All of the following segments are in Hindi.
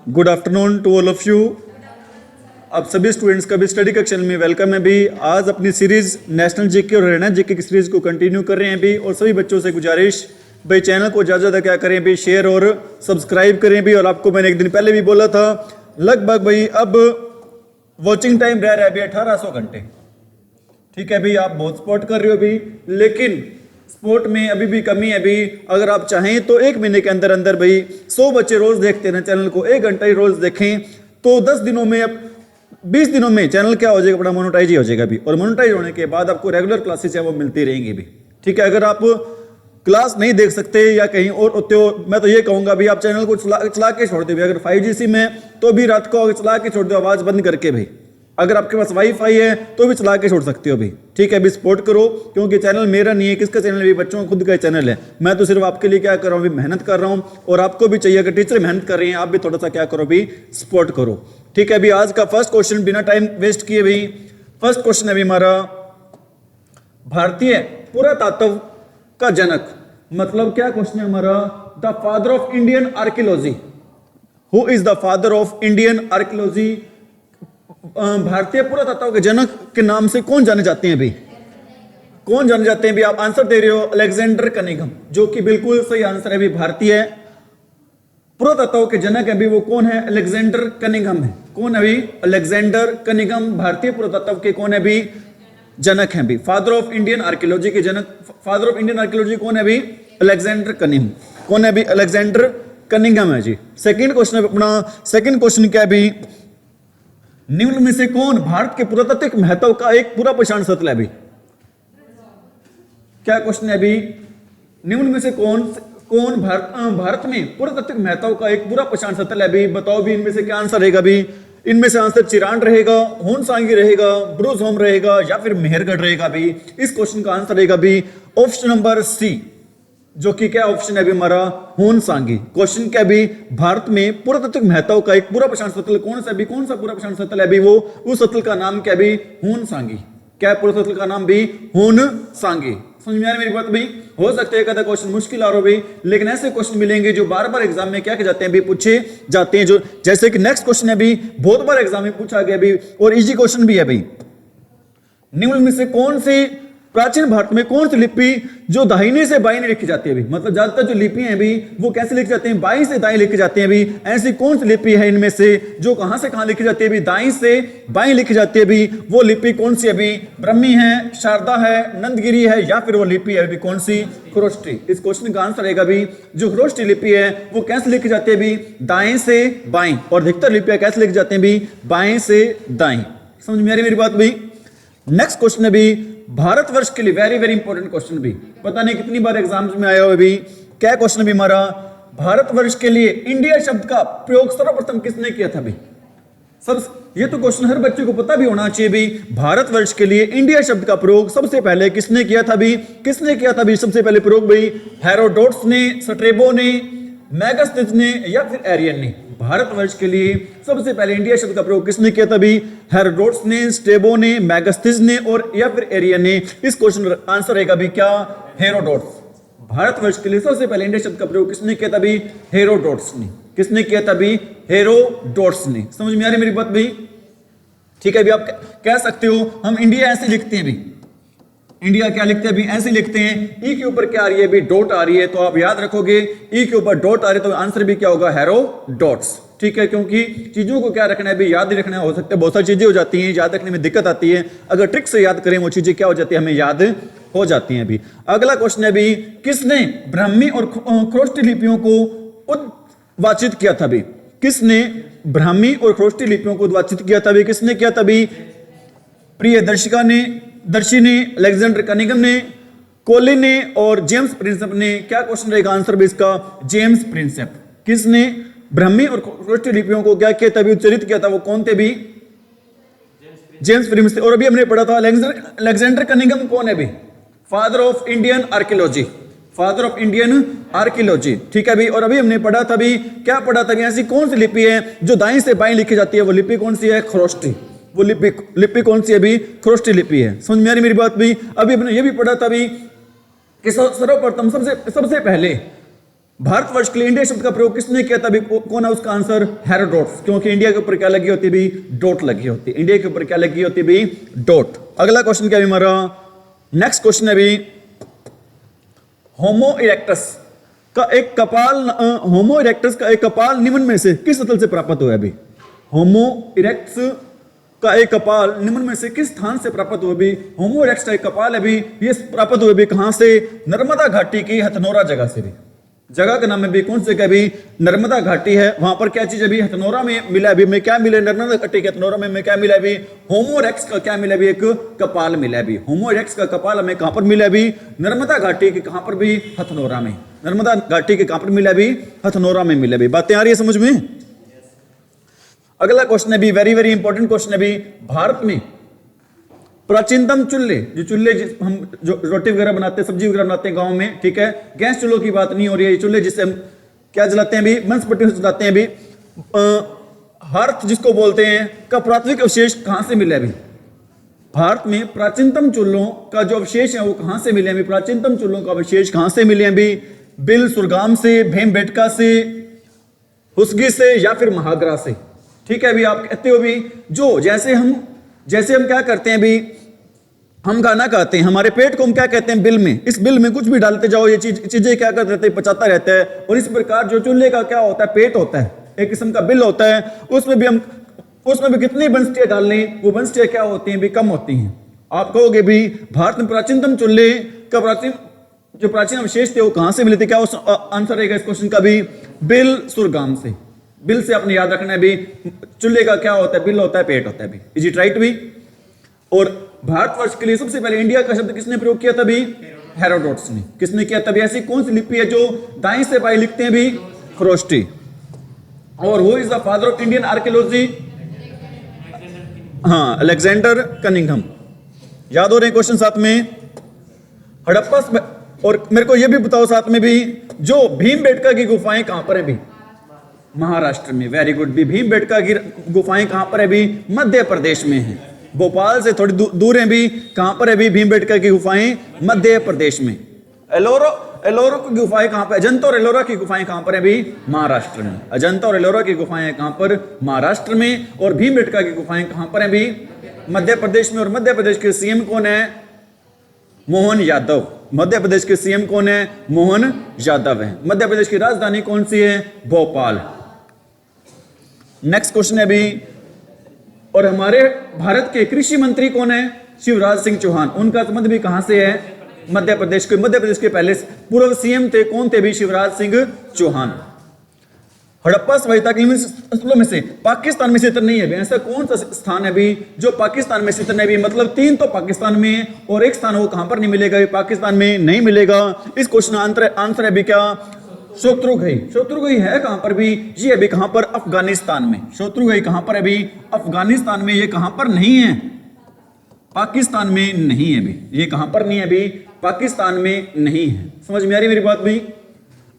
Good afternoon to all of you. आप सभी स्टूडेंट्स का भी स्टडी कक्षन में वेलकम है भी। आज अपनी सीरीज नेशनल जीके और हरियाणा जीके की सीरीज को कंटिन्यू कर रहे हैं भी। और सभी बच्चों से गुजारिश भाई चैनल को ज़्यादा ज़्यादा क्या करें भी, शेयर और सब्सक्राइब करें भी। और आपको मैंने एक दिन पहले भी बोला था लगभग भाई अब वॉचिंग टाइम रह रहा है अभी 1800 घंटे। ठीक है भाई, आप बहुत सपोर्ट कर रहे हो भी, लेकिन स्पोर्ट में अभी भी कमी है भी। अगर आप चाहें तो एक महीने के अंदर अंदर भाई 100 बच्चे रोज देखते हैं चैनल को, 1 घंटा ही रोज देखें तो 10 दिनों में, अब 20 दिनों में चैनल क्या हो जाएगा, बड़ा मोनेटाइज ही हो जाएगा भी। और मोनेटाइज होने के बाद आपको रेगुलर क्लासेस है वो मिलती रहेंगी भी। ठीक है, अगर आप क्लास नहीं देख सकते या कहीं और होते हो, मैं तो ये कहूंगा भी आप चैनल को चला के छोड़ दो भी। अगर 5G सिम है तो भी रात को चला के छोड़ दो आवाज बंद करके भाई। अगर आपके पास वाईफाई है तो भी चला के छोड़ सकते हो भी। ठीक है, भी सपोर्ट करो, क्योंकि चैनल मेरा नहीं है, किसका चैनल है भी, बच्चों का खुद का चैनल है। मैं तो सिर्फ आपके लिए क्या कर रहा हूँ भी, मेहनत कर रहा हूँ। और आपको भी चाहिए, अगर टीचर मेहनत कर रहे हैं आप भी थोड़ा सा क्या करो भी, सपोर्ट करो। ठीक है भी, आज का फर्स्ट क्वेश्चन बिना टाइम वेस्ट किए भी, फर्स्ट क्वेश्चन है भी हमारा, भारतीय पुरातत्व का जनक, मतलब क्या क्वेश्चन है हमारा, the father of Indian archaeology, who is the father of Indian archaeology. भारतीय पुरातत्व के जनक के नाम से कौन जाने जाते हैं भाई, कौन जाने जाते हैं भी। आप आंसर दे रहे हो अलेक्जेंडर कनिंघम, जो कि बिल्कुल सही आंसर है भी। भारतीय पुरातत्व के जनक है भी, वो कौन है, अलेक्जेंडर कनिंघम है। कौन है भी, अलेक्जेंडर कनिंघम भारतीय पुरातत्व के कौन है भी, जनक है भी। फादर ऑफ इंडियन आर्कियोलॉजी के जनक, फादर ऑफ इंडियन आर्कियोलॉजी कौन है भी, अलेक्जेंडर कनिंघम। कौन है भी, अलेक्जेंडर कनिंघम है जी। सेकंड क्वेश्चन है अपना, सेकंड क्वेश्चन क्या है भी, निम्न में से कौन भारत के पुरातात्विक महत्व का एक पूरा पहचान सतल है भी। क्या क्वेश्चन है भी, निम्न में से कौन भारत में पुरातात्विक महत्व का एक पूरा पहचान सतल है भी। बताओ भी इनमें से क्या आंसर रहेगा भी। इनमें से आंसर चिरांड रहेगा, होनसांगी रहेगा, ब्रूज होम रहेगा या फिर मेहरगढ़ रहेगा भी। इस क्वेश्चन का आंसर रहेगा भी ऑप्शन नंबर सी, जो कि क्या ऑप्शन है भी हमारा, होनसांगी। क्वेश्चन क्या भी, भारत में पुरातात्विक महत्व का एक पूरा पहचान सतल कौन सा भी, कौन सा पूरा पहचान सतल है भी, वो उस सतल का नाम क्या भी, होनसांगी। क्या पूरा सतल का नाम भी, होनसांगी। समझ में आ रही मेरी बात भी। हो सकता है कदा क्वेश्चन मुश्किल आ रहा हो भी, लेकिन ऐसे क्वेश्चन मिलेंगे जो बार बार एग्जाम में क्या के जाते हैं भी, पूछे जाते हैं। जो जैसे कि नेक्स्ट क्वेश्चन है भी, बहुत बार एग्जाम में पूछा गया भी और इजी क्वेश्चन भी है भी। निम्न में से कौन सी प्राचीन भारत में कौन सी लिपि जो दाहिने से बाएं लिखी जाती है भी, मतलब ज्यादातर जो लिपि हैं भी वो कैसे लिखी जाती हैं, बाएं से दाएं लिखी जाती हैं भी। ऐसी कौन सी लिपि है इनमें से जो कहां से कहां लिखी जाती है भी, दाएं से बाएं लिखी जाती है भी। वो लिपि कौन सी है भी, ब्रह्मी है, शारदा है, नंदगिरी है या फिर वो लिपि है भी कौन सी, खरोष्टी। इस क्वेश्चन का आंसर रहेगा भी, जो खरोष्टी लिपि है वो कैसे लिखी जाती है भी, दाएं से बाएं। और अधिकतर लिपियां कैसे लिखी जाती हैं भी, बाएं से दाएं। समझ में आ रही मेरी बात भी। नेक्स्ट क्वेश्चन है भी, भारतवर्ष के लिए वेरी वेरी इंपॉर्टेंट क्वेश्चन भी, पता नहीं कितनी बार एग्जाम्स में आया हो भी। क्या क्वेश्चन भी हमारा, भारतवर्ष के लिए इंडिया शब्द का प्रयोग सर्वप्रथम किसने किया था भी। सब ये तो क्वेश्चन हर बच्चे को पता भी होना चाहिए भी। भारतवर्ष के लिए इंडिया शब्द का प्रयोग सबसे पहले किसने किया था भी, किसने किया था भी सबसे पहले प्रयोग भाई, हेरोडोटस ने, स्ट्रेबो ने, मैगस्थनीज ने या फिर एरियन ने। भारतवर्ष के लिए सबसे पहले इंडिया शब्द का प्रयोग किसने किया था भी, हेरोडोटस ने, स्ट्रेबो ने, मैगस्थनीज ने और या फिर एरियन ने। इस क्वेश्चन का आंसर रहेगा भी क्या, हेरोडोटस। भारतवर्ष के लिए सबसे पहले इंडिया शब्द का प्रयोग किसने किया था भी, हेरोडोटस ने। किसने किया था भी, हेरोडोटस ने। समझ में आ रही मेरी बात भी। ठीक है भी, आप कह सकते हो हम इंडिया ऐसे लिखते हैं भी, इंडिया क्या लिखते हैं भी, ऐसे लिखते हैं। ई के ऊपर क्या आ रही है भी, डॉट आ रही है, तो आप याद रखोगे ई के ऊपर डॉट आ रही है तो आंसर भी क्या होगा, हेरोडोटस। ठीक है, क्योंकि चीजों को क्या रखना है भी, याद ही रखना है। हो सकता है बहुत सारी चीजें हो जाती हैं, याद रखने में दिक्कत आती है, अगर ट्रिक से याद करें वो चीजें क्या हो जाती है, हमें याद हो जाती हैं भी। अगला क्वेश्चन है भी, किसने ब्राह्मी और खरोष्टी लिपियों को उद्वाचित किया था भी। किसने ब्राह्मी और खरोष्टी लिपियों को उद्वाचित किया था भी, किसने किया था भी, प्रियदर्शिका ने, दर्शी ने, अलेक्जेंडर कनिंघम ने, कोली ने और जेम्स प्रिंसेप ने। क्या क्वेश्चन रहेगा आंसर भी इसका, जेम्स प्रिंसेप। किसने ब्राह्मी और खरोष्टी लिपियों को क्या किया था भी, उच्चारित किया था, वो कौन थे भी, जेम्स प्रिंसेप। और अभी हमने पढ़ा था अलेक्जेंडर कनिंघम कौन है भी, father of Indian archaeology, father of Indian archaeology. ठीक है भी, और अभी हमने पढ़ा था भी, क्या पढ़ा था भी, ऐसी कौन सी लिपि है जो दाएं से बाएं लिखी जाती है, वो लिपि कौन सी है, खरोष्टी। वो लिपि कौन सी है भी, खरोष्टी लिपि है। समझ में आ रही मेरी बात भी। अभी हमने ये भी पढ़ा था भी कि सर्वप्रथम सबसे पहले भारतवर्ष के लिए इंडिया शब्द का प्रयोग किसने किया था? अभी कौन है उसका आंसर? हेरोडोटस, क्योंकि इंडिया के ऊपर क्या लगी होती भी? डॉट लगी होती। इंडिया के ऊपर क्या लगी होती भी? डॉट। अगला क्वेश्चन क्या भी हमारा नेक्स्ट क्वेश्चन है भी, होमो इरेक्टस का एक कपाल निम्न में से किस स्थल से प्राप्त हुआ? अभी होमो इरेक्टस का एक कपाल निम्न में से किस स्थान से प्राप्त हुआ? भी होमो इरेक्टस का एक कपाल है भी, ये प्राप्त हुआ भी कहां से? नर्मदा घाटी की हथनोरा जगह से भी। जगह का नाम है भी कौन से का भी? नर्मदा घाटी है, वहां पर क्या चीज अभी? हथनोरा में मिला भी। मैं क्या मिला? नर्मदा घाटी के हथनोरा में क्या मिला भी? होमो इरेक्टस का क्या मिला भी? एक कपाल मिला भी। होमो इरेक्टस का कपाल हमें कहां पर मिला भी? नर्मदा घाटी के कहां पर भी? हथनोरा में। नर्मदा घाटी के कहां पर मिला भी? हथनोरा में मिला भी। बातें आ रही है समझ में? अगला क्वेश्चन है भी वेरी वेरी इंपॉर्टेंट क्वेश्चन है भी, भारत में प्राचीनतम चूल्हे, जो चूल्हे हम जो रोटी वगैरह बनाते हैं, सब्जी वगैरह बनाते हैं गांव में, ठीक है, गैस चूल्हों की बात नहीं हो रही है। ये चूल्हे जिससे हम क्या जलाते हैं भी? बंसपट्टी से जलाते हैं भी। भारत जिसको बोलते हैं का प्राथमिक अवशेष कहां से मिले अभी? भारत में प्राचीनतम चूल्हों का जो अवशेष है वो कहां से मिले अभी? प्राचीनतम चूल्हों का अवशेष कहां से मिले अभी? बिल सुरगाम से, भीमबेटका से, हुसगी से या फिर महागरा से। ठीक है अभी आप कहते हो भी जो जैसे हम क्या करते हैं भी, हम खाना खाते हैं, हमारे पेट को हम क्या कहते हैं? बिल में। इस बिल में कुछ भी डालते जाओ, ये चीजें क्या करते रहते हैं? पचाता रहता है। और इस प्रकार जो चूल्हे का क्या होता है? पेट होता है, एक किस्म का बिल होता है। उसमें भी कितनी बनस्टियां डालनी, वो बनस्टियां क्या होती हैं भी? कम होती हैं। आप कहोगे भी भारत में प्राचीनतम चूल्हे का प्राचीन अवशेष थे वो कहां से मिले थे? क्या आंसर रहेगा इस क्वेश्चन का भी? बिल सुरगाम से। बिल से आपने याद रखना है भी, चूल्हे का क्या होता है? बिल होता है, पेट होता है भी। इज इट राइट भी? और भारतवर्ष के लिए सबसे पहले इंडिया का शब्द किसने प्रयोग किया था भी? हेरोडोटस ने। किसने किया था भी? ऐसी कौन सी लिपि है जो दाएं से बाएं लिखते हैं भी? खरोष्टी। और who is the father of Indian archaeology? हाँ, अलेक्जेंडर कनिंघम। याद हो रहे क्वेश्चन साथ में? हड़प्पा। और मेरे को यह भी बताओ साथ में भी, जो भीमबेटका की गुफाएं कहां पर है भी? महाराष्ट्र में। वेरी गुड भी। भीमबेटका की गुफाएं कहां पर है भी? मध्य प्रदेश में है। भोपाल से थोड़ी दूर है भी। कहां पर है भी भीमबेटका की गुफाएं? मध्य प्रदेश में। एलोरा की गुफाएं कहां पर? अजंता और एलोरा की गुफाएं कहां पर है भी? महाराष्ट्र में। अजंता और एलोरा की गुफाएं कहां पर? महाराष्ट्र में। और भीमबेटका की गुफाएं कहां पर है भी? मध्य प्रदेश में। और मध्य प्रदेश के सीएम कौन है? मोहन यादव। मध्य प्रदेश के सीएम कौन है? मोहन यादव है। मध्य प्रदेश की राजधानी कौन सी है? भोपाल। नेक्स्ट क्वेश्चन है भी, और हमारे भारत के कृषि मंत्री कौन है? शिवराज सिंह चौहान। उनका संबंध भी कहां से है? मध्य प्रदेश के। मध्य प्रदेश के पहले पूर्व सीएम थे, कौन थे भी? शिवराज सिंह चौहान। हड़प्पा सभ्यता के स्थलों में से पाकिस्तान में स्थित नहीं है भी। ऐसा कौन सा स्थान है भी जो पाकिस्तान में स्थित नहीं भी? मतलब 3 तो पाकिस्तान में और एक स्थान वो कहां पर नहीं मिलेगा? पाकिस्तान में नहीं मिलेगा। इस क्वेश्चन आंसर है भी क्या? शत्रुघ्न। शत्रुघ्न है कहां पर भी? ये अभी कहां पर? अफगानिस्तान में। शत्रुघ्न कहां पर है भी? अफगानिस्तान में। ये कहां पर नहीं है? पाकिस्तान में नहीं है भी। ये कहां पर नहीं है भी? पाकिस्तान में नहीं है। समझ में आ रही मेरी बात भी?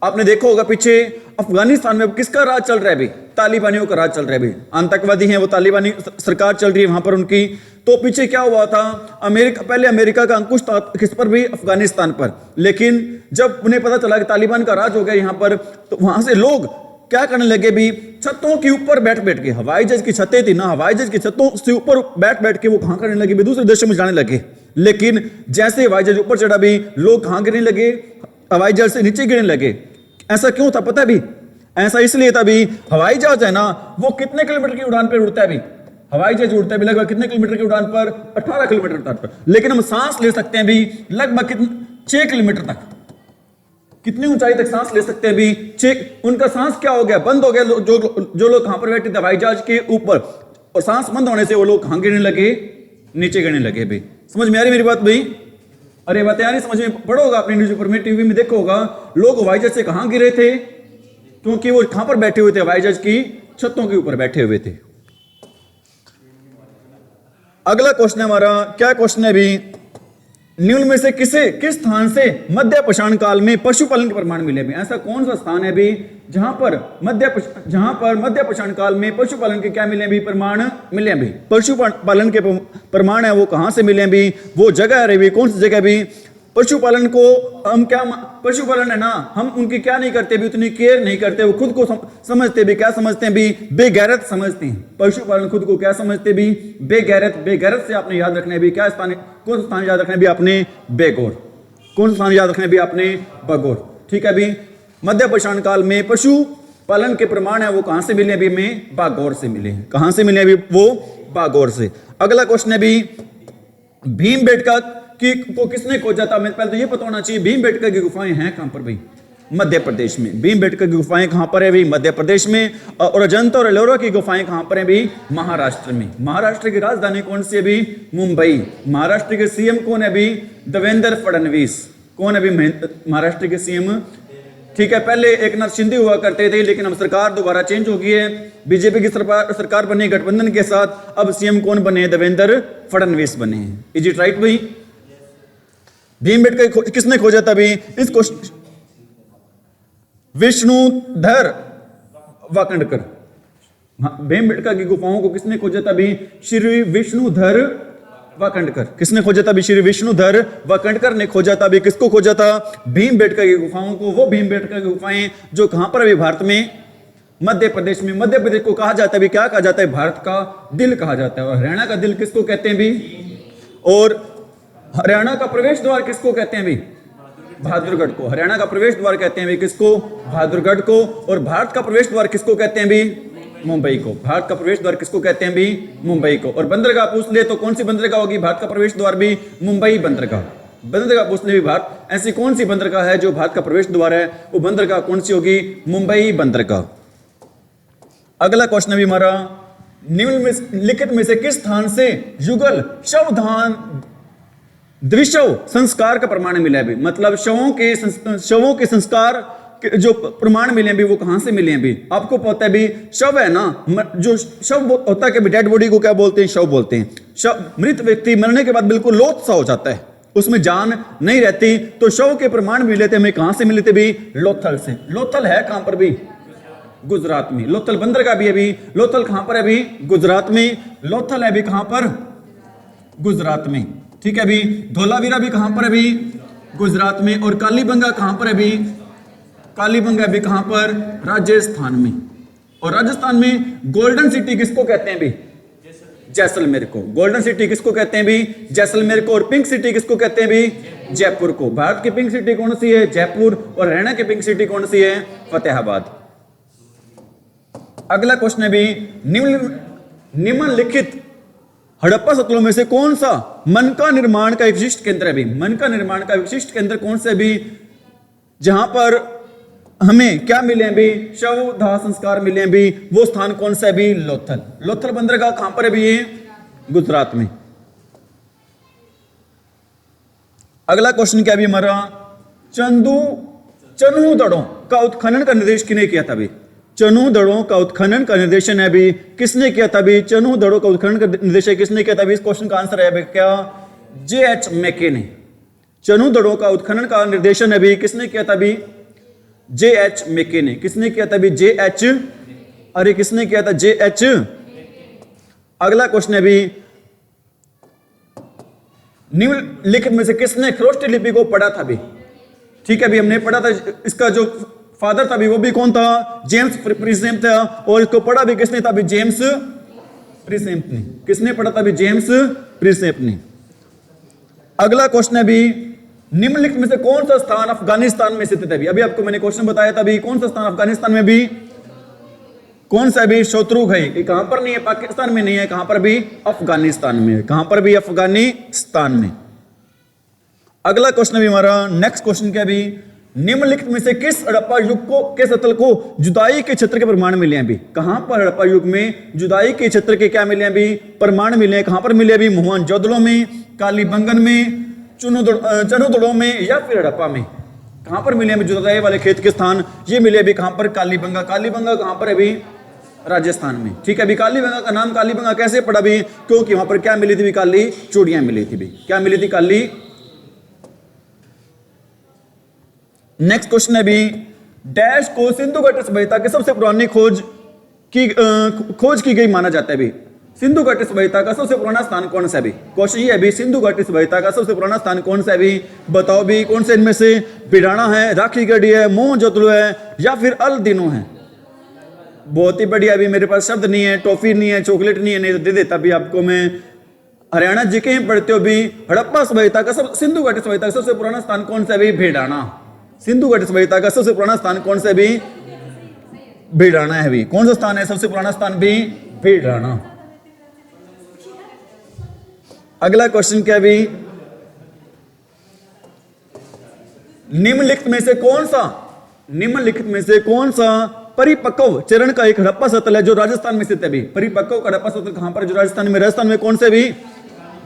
आपने देखा होगा पीछे अफगानिस्तान में किसका राज चल रहा है भी? तालिबानियों का राज चल रहा है भी। आतंकवादी हैं वो, तालिबानी सरकार चल रही है वहां पर उनकी। तो पीछे क्या हुआ था? पहले अमेरिका का अंकुश था किस पर भी? अफगानिस्तान पर। लेकिन जब उन्हें पता चला कि तालिबान का राज हो गया यहां पर, तो वहां से लोग क्या करने लगे भी? छतों के ऊपर बैठ के, हवाई जहाज की छतें थी ना, हवाई जहाज की छतों से ऊपर बैठ के वो कहां करने लगे भी? दूसरे देशों में जाने लगे। लेकिन जैसे हवाई जहाज ऊपर चढ़ा भी, लोग कहां गिरने लगे? हवाई जहाज से नीचे गिरने लगे। ऐसा क्यों था पता है भी? ऐसा इसलिए था भी, हवाई जहाज है ना, वो कितने किलोमीटर की उड़ान पर उड़ता है भी? हवाई जहाज उड़ता है भी लगभग कितने किलोमीटर की उड़ान पर? 18 किलोमीटर उड़ान पर। लेकिन हम सांस ले सकते हैं भी लगभग 6 किलोमीटर तक। कितनी ऊंचाई तक सांस ले सकते हैं भी? 6। उनका सांस क्या हो गया? बंद हो गया। जो लोग कहां पर बैठे थे? हवाई जहाज के ऊपर। और सांस बंद होने से वो लोग कहां गिरने लगे? नीचे गिरने लगे भी। समझ में आ रही मेरी बात भाई? अरे बात यार समझ में पढ़ो होगा अपने न्यूज़पेपर में, टीवी में देखो होगा, लोग हवाई जहाज से कहां गिरे थे? क्योंकि वो कहां पर बैठे हुए थे? हवाई जहाज की छतों के ऊपर बैठे हुए थे। अगला क्वेश्चन है हमारा, क्या क्वेश्चन है भी? निम्न में से किस स्थान से मध्य पाषाण काल में पशुपालन के प्रमाण मिले भी? ऐसा कौन सा स्थान है भी जहां पर मध्य पाषाण काल में पशुपालन के क्या मिले भी? प्रमाण मिले भी। पशुपालन के प्रमाण है वो कहां से मिले भी? वो जगह है भी, कौन सी जगह भी? पशुपालन को हम क्या पशुपालन है ना, हम उनकी क्या नहीं करते भी, उतनी केयर नहीं करते, वो खुद को समझते भी क्या समझते हैं भी, बेगैरत समझते हैं। पशुपालन खुद को क्या समझते भी, बेगैरत। बेगैरत से आपने याद रखना है भी क्या स्थान, कौन सा स्थान याद रखना है भी आपने, बेगौर। कौन सा स्थान याद रखना है भी आपने, बगौर। ठीक है भी। मध्य पाषाण काल में पशु पालन के प्रमाण है वो कहां से मिले अभी हमें, बागौर से मिले हैं। कहां से मिले अभी वो, बागौर से। अगला क्वेश्चन है भी भीमबेटका को किसने खोजा था। मैं पहले तो ये पता होना चाहिए भीमबेटका की गुफाएं हैं कहां पर भाई, मध्य प्रदेश में। भीमबेटका की गुफाएं कहां पर है भाई, मध्य प्रदेश में। और अजंता और एलोरा की गुफाएं कहां पर है भाई, महाराष्ट्र में। महाराष्ट्र की राजधानी कौन सी है भी, मुंबई। महाराष्ट्र के सीएम कौन है भी, देवेंद्र फडणवीस। कौन है भी महाराष्ट्र के सीएम, ठीक है। पहले एकनाथ शिंदे हुआ करते थे, लेकिन अब सरकार दोबारा चेंज हो गई है, बीजेपी की सरकार बनी गठबंधन के साथ। अब सीएम कौन बने, देवेंद्र फडणवीस बने हैं। इज इट राइट भाई। भीमबेटका किसने खोजा था भाई, इसको विष्णुधर वाकंडकर। भीमबेटका की गुफाओं को किसने खोजा था भाई, श्री विष्णुधर वाकंडकर। किसने खोजा था, श्री विष्णुधर वाकंडकर ने खोजा था। अभी किसको खोजा था, भीमबेटका की गुफाओं को। वो भीमबेटका की गुफाएं जो कहां पर अभी भारत में, मध्य प्रदेश में। मध्य प्रदेश को कहा जाता है भी क्या कहा जाता है, भारत का दिल कहा जाता है। और हरियाणा का दिल किसको कहते हैं भी, और हरियाणा का प्रवेश द्वार किसको कहते हैं भी, बहादुरगढ़ को। हरियाणा का प्रवेश द्वार कहते हैं भी किसको, बहादुरगढ़ को। और भारत का प्रवेश द्वार किसको कहते हैं भी, मुंबई को। भारत का प्रवेश द्वार किसको कहते हैं भी, मुंबई को। और बंदरगाह पूछ ले तो कौन सी बंदरगाह होगी, भारत का प्रवेश द्वार भी मुंबई बंदरगाह। बंदरगाह पूछ ले भी भारत, ऐसी कौन सी बंदरगाह है जो भारत का प्रवेश द्वार है, वो बंदरगाह कौन सी होगी, मुंबई बंदरगाह। अगला क्वेश्चन भी हमारा, निम्नलिखित में से किस स्थान से युगल शवधान द्विशव संस्कार का प्रमाण मिला है भी। मतलब शवों के संस्कार जो प्रमाण मिले भी वो कहां से मिले हैं भी। आपको पता है भी शव है ना, जो शव होता है कि डेड बॉडी को क्या बोलते हैं, शव बोलते हैं। शव, मृत व्यक्ति मरने के बाद बिल्कुल लोथ सा हो जाता है, उसमें जान नहीं रहती। तो शव के प्रमाण मिले थे हमें कहां से मिले थे भी, लोथल से। लोथल है कहां पर भी, गुजरात में। लोथल बंदरगाह भी है भी। लोथल कहां पर है भी, गुजरात में। लोथल है भी कहां पर, गुजरात में। ठीक है भी। धोलावीरा भी कहां पर है भी, गुजरात में। और कालीबंगा कहां पर है भी, कालीबंगा भी कहां पर, राजस्थान में। और राजस्थान में गोल्डन सिटी किसको कहते हैं भी, जैसलमेर को। गोल्डन सिटी किसको कहते हैं भी, जैसलमेर को। और पिंक सिटी किसको कहते हैं भी, जयपुर को। भारत की पिंक सिटी कौन सी है, जयपुर। और हरियाणा की पिंक सिटी कौन सी है, फतेहाबाद। अगला क्वेश्चन है भी, निम्नलिखित हड़प्पा स्थलों में से कौन सा मन का निर्माण का विशिष्ट केंद्र है भी। मन का निर्माण का विशिष्ट केंद्र कौन सा भी, जहां पर हमें क्या मिले भी, शव दाह संस्कार मिले भी, वो स्थान कौन सा है भी, लोथल। लोथल बंदरगाह कहां पर है भी, ये गुजरात में। अगला क्वेश्चन क्या भी हमारा, चन्हू दड़ों का उत्खनन का निर्देश किसने किया था भी। चन्हू दड़ों का उत्खनन का निर्देशन है भी किसने किया था भी, चन्हू दड़ों का उत्खनन का निर्देशन किसने किया था भी। इस क्वेश्चन का आंसर है क्या, J.H. मैके ने। चन्हू दड़ों का उत्खनन का निर्देशन है भी किसने किया था भी, J.H. मैके ने। किसने किया था भी, J.H. अरे किसने किया था, J.H. अगला क्वेश्चन है भी, निम्नलिखित में से किसने खरोष्टी लिपि को पढ़ा था भी। ठीक है भी, हमने पढ़ा था, इसका जो फादर था भी वो भी कौन था, जेम्स प्रिसेंट था। और इसको पढ़ा भी किसने था भी, जेम्स प्रिसेंट ने। किसने पढ़ा था भी, जेम्स प्रिसेंट ने। अगला क्वेश्चन है भी, निम्नलिखित में से कौन सा स्थान अफगानिस्तान में स्थित है भी। अभी आपको मैंने क्वेश्चन बताया था भी, कौन सा स्थान अफगानिस्तान में भी, कौन सा भी, शत्रुघ्न। कहां पर नहीं है, पाकिस्तान में नहीं है, कहां पर भी, अफगानिस्तान में। कहां पर भी, अफगानिस्तान में। अगला क्वेश्चन भी हमारा, नेक्स्ट क्वेश्चन क्या भी, निम्नलिखित में से किस हड़प्पा युग के स्थल को जुदाई के क्षेत्र के प्रमाण मिले हैं भी। कहां पर हड़प्पा युग में जुदाई के क्षेत्र के क्या मिले हैं भी, प्रमाण मिले हैं। कहां पर मिले भी, मोहनजोदड़ो में, कालीबंगन में, चन्हूदड़ो में, या फिर हड़प्पा में। कहां पर मिले हैं जुदाई वाले खेत के स्थान, ये मिले भी कहां पर, कालीबंगा। कालीबंगा कहां पर है भी, राजस्थान में। ठीक है भी। कालीबंगा का नाम कालीबंगा कैसे पड़ा भी, क्योंकि वहां पर क्या मिली थी भी, काली चूड़ियां मिली थी भी। क्या मिली थी, काली। नेक्स्ट क्वेश्चन है भी, डैश को सिंधु घाटी सभ्यता की सबसे पुरानी खोज की गई माना जाता है भी। सिंधु घाटी सभ्यता का सबसे पुराना स्थान कौन सा है अभी? क्वेश्चन ये अभी, सिंधु घाटी सभ्यता का सबसे पुराना स्थान कौन सा है अभी? बताओ भी, कौन से इनमें से? भिडाना है, राखी गढ़ी है, मोहनजोदड़ो है, या फिर अल दिनो है? बहुत ही बढ़िया। अभी मेरे पास शब्द नहीं है, टॉफी नहीं है, चॉकलेट नहीं है, नहीं तो दे देता भी आपको मैं। हरियाणा जीके में पढ़ते हो भी, हड़प्पा सभ्यता का सिंधु घाटी सभ्यता का सबसे पुराना स्थान कौन सा है अभी? भिडाना। सिंधु घाटी सभ्यता का सबसे पुराना स्थान कौन सा है अभी? भिडाना है अभी। कौन सा स्थान है सबसे पुराना स्थान भी? भिडाना। अगला क्वेश्चन क्या भी? निम्नलिखित में से कौन सा परिपक्व चरण का एक हड़प्पा सतल है जो राजस्थान में स्थित है भी? परिपक्व हड़प्पा सतल कहां पर? जो राजस्थान में कौन से भी?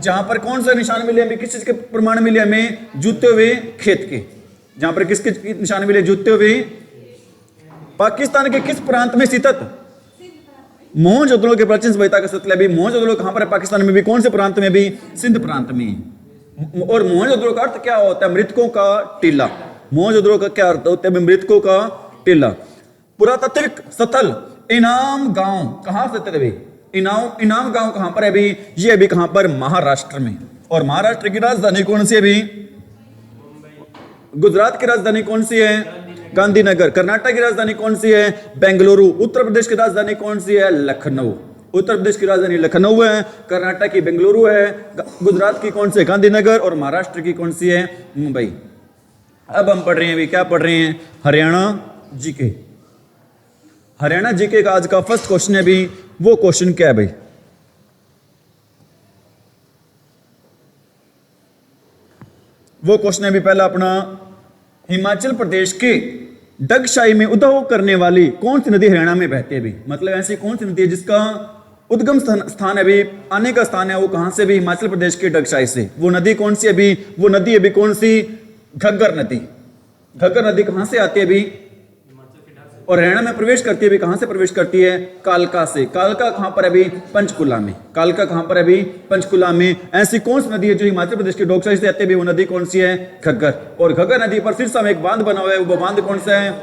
जहां पर कौन से निशान मिले हमें? किस चीज के प्रमाण मिले हमें? जूते हुए खेत के। जहां पर किसके निशान मिले? जूते हुए। पाकिस्तान के किस प्रांत में स्थित? मोहनजोदड़ो के प्राचीन सभ्यता का सतल है भी। मोहनजोदड़ो कहां पर है? पाकिस्तान में भी। कौन से प्रांत में भी? सिंध प्रांत में। और मोहनजोदड़ो का अर्थ क्या होता है? मृतकों का टीला। मोहनजोदड़ो का क्या अर्थ होता है? मृतकों का टीला। पुरातात्विक स्थल इनाम गांव कहां स्थित है? इनाम गांव कहां पर है अभी? ये अभी कहां पर? महाराष्ट्र में। और महाराष्ट्र की राजधानी कौन सी है अभी? गुजरात की राजधानी कौन सी है? गांधीनगर। कर्नाटक की राजधानी कौन सी है? बेंगलुरु। उत्तर प्रदेश की राजधानी कौन सी है? लखनऊ। उत्तर प्रदेश की राजधानी लखनऊ है, कर्नाटक की बेंगलुरु है, गुजरात की कौन सी है? गांधीनगर, और महाराष्ट्र की कौन सी है? मुंबई। अब हम पढ़ रहे हैं अभी, क्या पढ़ रहे हैं? हरियाणा जीके। हरियाणा जीके का आज का फर्स्ट क्वेश्चन है अभी। वो क्वेश्चन क्या है भाई? वो क्वेश्चन है अभी पहला अपना, हिमाचल प्रदेश के डगशाई में उद्भव करने वाली कौन सी नदी हरियाणा में बहती है अभी? मतलब ऐसी कौन सी नदी है जिसका उद्गम स्थान अभी आने का स्थान है वो कहां से भी? हिमाचल प्रदेश के डगशाई से। वो नदी कौन सी अभी? वो नदी अभी कौन सी? घग्गर नदी। घग्गर नदी कहां से आती है अभी? और हरियाणा में प्रवेश करती है अभी। कहां से प्रवेश करती है? कालका से। कालका कहां पर अभी? पंचकुला में। कालका कहां पर अभी? पंचकुला में। ऐसी कौन सी नदी है जो हिमाचल प्रदेश के डगशाई से आती है? वो नदी कौन सी है? घग्गर। और घग्गर नदी पर सिरसा में एक बांध बना हुआ है, वो बांध कौन सा है?